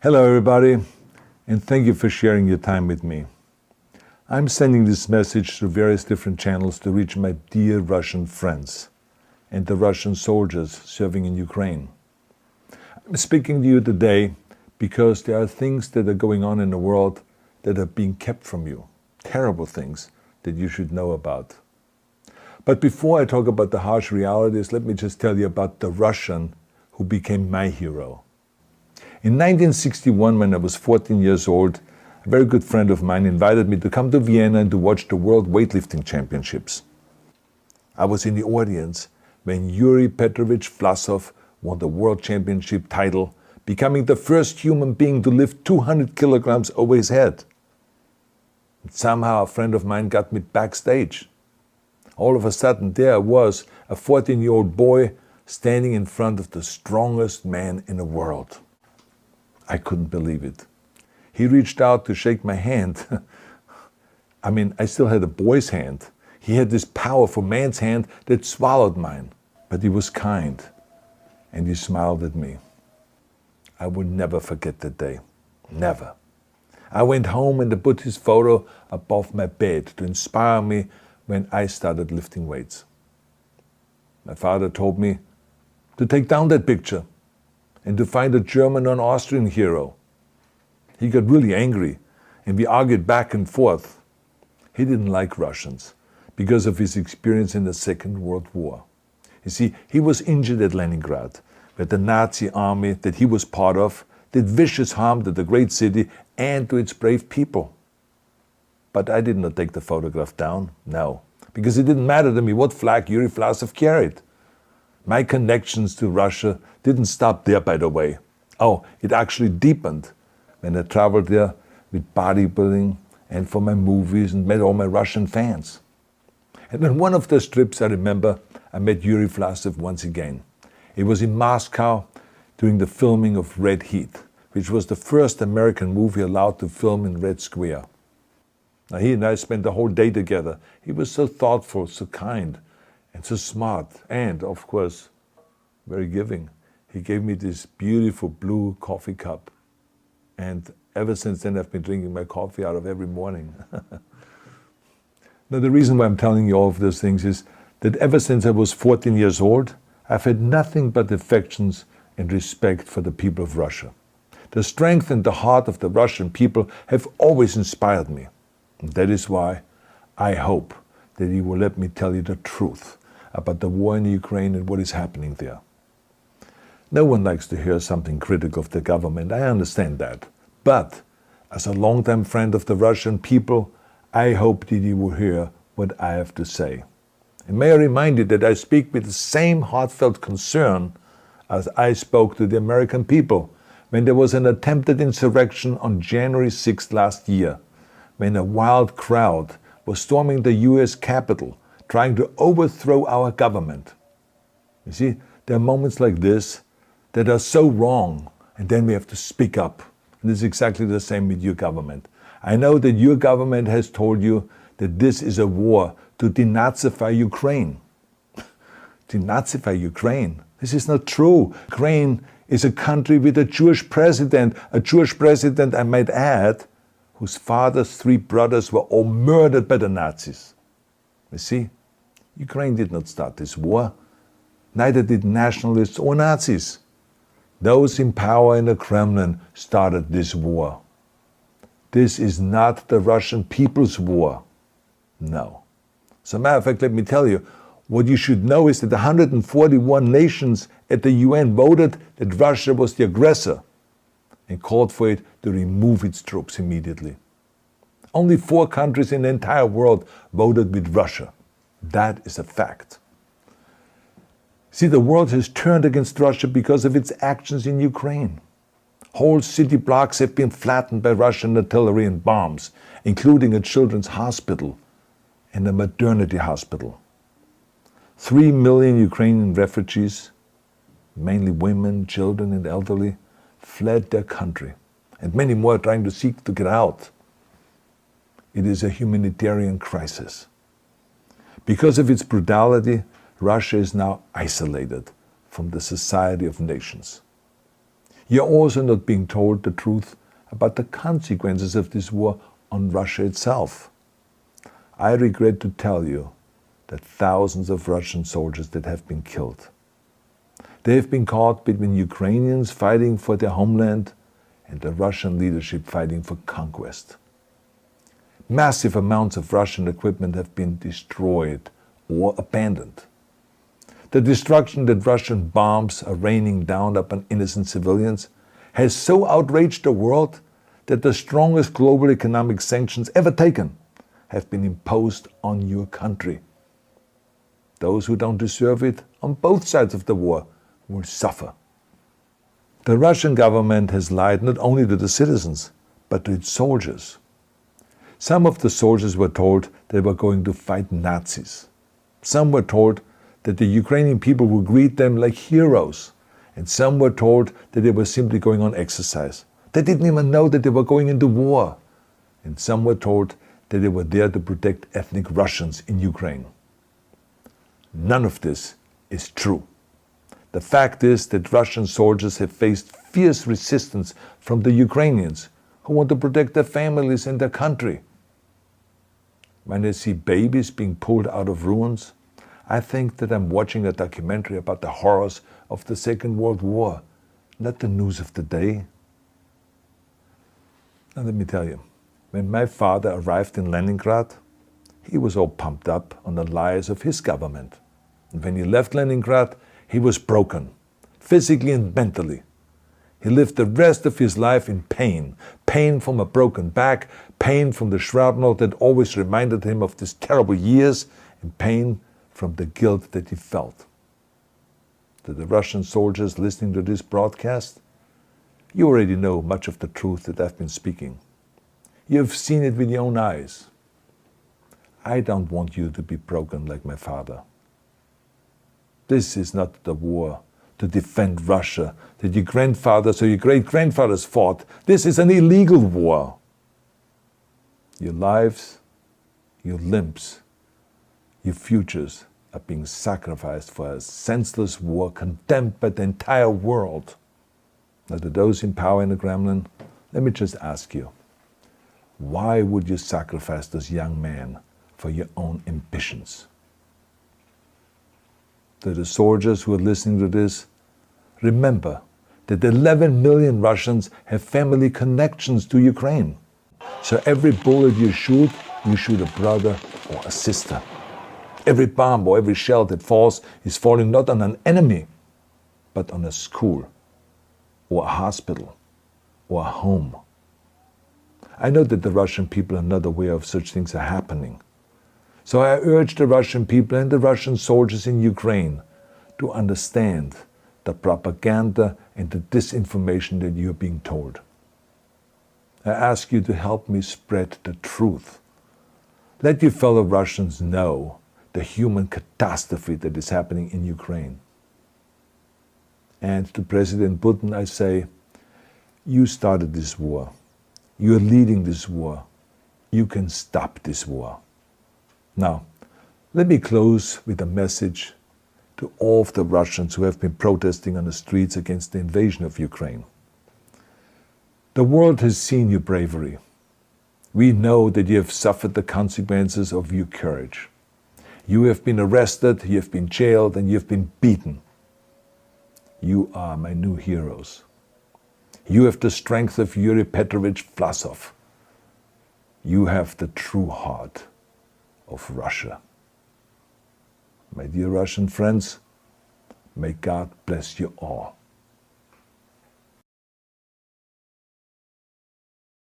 Hello everybody, and thank you for sharing your time with me. I'm sending this message through various different channels to reach my dear Russian friends and the Russian soldiers serving in Ukraine. I'm speaking to you today because there are things that are going on in the world that are being kept from you, terrible things that you should know about. But before I talk about the harsh realities, let me just tell you about the Russian who became my hero. In 1961, when I was 14 years old, a very good friend of mine invited me to come to Vienna and to watch the World Weightlifting Championships. I was in the audience when Yuri Petrovich Vlasov won the World Championship title, becoming the first human being to lift 200 kilograms over his head. And somehow a friend of mine got me backstage. All of a sudden there I was, a 14-year-old boy, standing in front of the strongest man in the world. I couldn't believe it. He reached out to shake my hand. I still had a boy's hand. He had this powerful man's hand that swallowed mine. But he was kind, and he smiled at me. I will never forget that day. Never. I went home and I put his photo above my bed to inspire me when I started lifting weights. My father told me to take down that picture and to find a German or an Austrian hero. He got really angry, and we argued back and forth. He didn't like Russians because of his experience in the Second World War. You see, he was injured at Leningrad, where the Nazi army that he was part of did vicious harm to the great city and to its brave people. But I did not take the photograph down, no, because it didn't matter to me what flag Yuri Vlasov carried. My connections to Russia didn't stop there, by the way. Oh, it actually deepened when I traveled there with bodybuilding and for my movies and met all my Russian fans. And on one of those trips, I remember, I met Yuri Vlasov once again. It was in Moscow during the filming of Red Heat, which was the first American movie allowed to film in Red Square. Now, he and I spent the whole day together. He was so thoughtful, so kind, and so smart, and, of course, very giving. He gave me this beautiful blue coffee cup. And ever since then, I've been drinking my coffee out of every morning. Now, the reason why I'm telling you all of those things is that ever since I was 14 years old, I've had nothing but affections and respect for the people of Russia. The strength and the heart of the Russian people have always inspired me. And that is why I hope that you will let me tell you the truth about the war in Ukraine and what is happening there. No one likes to hear something critical of the government, I understand that. But as a longtime friend of the Russian people, I hope that you will hear what I have to say. And may I remind you that I speak with the same heartfelt concern as I spoke to the American people when there was an attempted insurrection on January 6th last year, when a wild crowd was storming the US Capitol, trying to overthrow our government. You see, there are moments like this that are so wrong, and then we have to speak up. And it's exactly the same with your government. I know that your government has told you that this is a war to denazify Ukraine. Denazify Ukraine? This is not true. Ukraine is a country with a Jewish president, I might add, whose father's 3 brothers were all murdered by the Nazis. You see, Ukraine did not start this war. Neither did nationalists or Nazis. Those in power in the Kremlin started this war. This is not the Russian people's war. No. As a matter of fact, let me tell you, what you should know is that 141 nations at the UN voted that Russia was the aggressor and called for it to remove its troops immediately. Only 4 countries in the entire world voted with Russia. That is a fact. See, the world has turned against Russia because of its actions in Ukraine. Whole city blocks have been flattened by Russian artillery and bombs, including a children's hospital and a maternity hospital. 3 million Ukrainian refugees, mainly women, children and elderly, fled their country, and many more are trying to seek to get out. It is a humanitarian crisis. Because of its brutality, Russia is now isolated from the society of nations. You're also not being told the truth about the consequences of this war on Russia itself. I regret to tell you that thousands of Russian soldiers that have been killed. They have been caught between Ukrainians fighting for their homeland and the Russian leadership fighting for conquest. Massive amounts of Russian equipment have been destroyed or abandoned. The destruction that Russian bombs are raining down upon innocent civilians has so outraged the world that the strongest global economic sanctions ever taken have been imposed on your country. Those who don't deserve it on both sides of the war will suffer. The Russian government has lied not only to the citizens, but to its soldiers. Some of the soldiers were told they were going to fight Nazis. Some were told that the Ukrainian people would greet them like heroes, and some were told that they were simply going on exercise. They didn't even know that they were going into war. And some were told that they were there to protect ethnic Russians in Ukraine. None of this is true. The fact is that Russian soldiers have faced fierce resistance from the Ukrainians who want to protect their families and their country. When I see babies being pulled out of ruins, I think that I'm watching a documentary about the horrors of the Second World War, not the news of the day. Now let me tell you, when my father arrived in Leningrad, he was all pumped up on the lies of his government. And when he left Leningrad, he was broken, physically and mentally. He lived the rest of his life in pain. Pain from a broken back, pain from the shrapnel that always reminded him of these terrible years, and pain from the guilt that he felt. To the Russian soldiers listening to this broadcast, you already know much of the truth that I've been speaking. You've seen it with your own eyes. I don't want you to be broken like my father. This is not the war to defend Russia that your grandfathers or your great-grandfathers fought. This is an illegal war. Your lives, your limbs, your futures are being sacrificed for a senseless war condemned by the entire world. Now, to those in power in the Kremlin, let me just ask you, why would you sacrifice those young men for your own ambitions? To the soldiers who are listening to this, remember that 11 million Russians have family connections to Ukraine. So every bullet you shoot a brother or a sister. Every bomb or every shell that falls is falling not on an enemy, but on a school, or a hospital, or a home. I know that the Russian people are not aware of such things are happening. So I urge the Russian people and the Russian soldiers in Ukraine to understand the propaganda and the disinformation that you are being told. I ask you to help me spread the truth. Let your fellow Russians know the human catastrophe that is happening in Ukraine. And to President Putin I say, you started this war. You are leading this war. You can stop this war. Now, let me close with a message to all of the Russians who have been protesting on the streets against the invasion of Ukraine. The world has seen your bravery. We know that you have suffered the consequences of your courage. You have been arrested, you have been jailed, and you have been beaten. You are my new heroes. You have the strength of Yuri Petrovich Vlasov. You have the true heart of Russia. My dear Russian friends, may God bless you all.